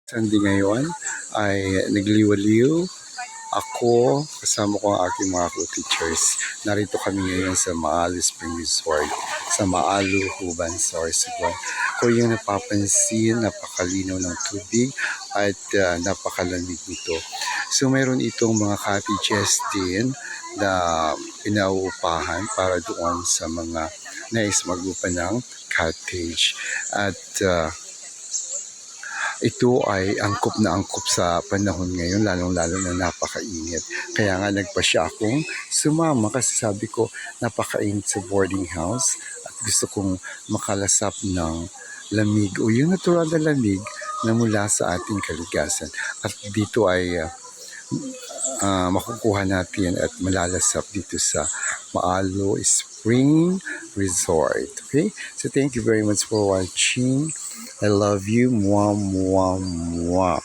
Sunday ngayon ay nagliwaliw ako, kasama ko ang aking mga co-teachers. Narito kami ngayon sa Maalu Spring Resort, sa Maalu, Huban, Sorsogon. Kung yung napapansin, napakalinaw ng tubig at napakalamig nito. So mayroon itong mga cottages din na pinauupahan para doon sa mga nais mag-upa ng cottage. At ito ay angkop na angkop sa panahon ngayon, lalong-lalo na napakainit. Kaya nga nagpasya akong sumama kasi sabi ko napakainit sa boarding house at gusto kong makalasap ng lamig o yung natural na lamig na mula sa ating kaligasan. At dito ay makukuha natin at malalasap dito sa Maalu Spring Resort. Okay? So thank you very much for watching. I love you. Mwah, mwah, mwah.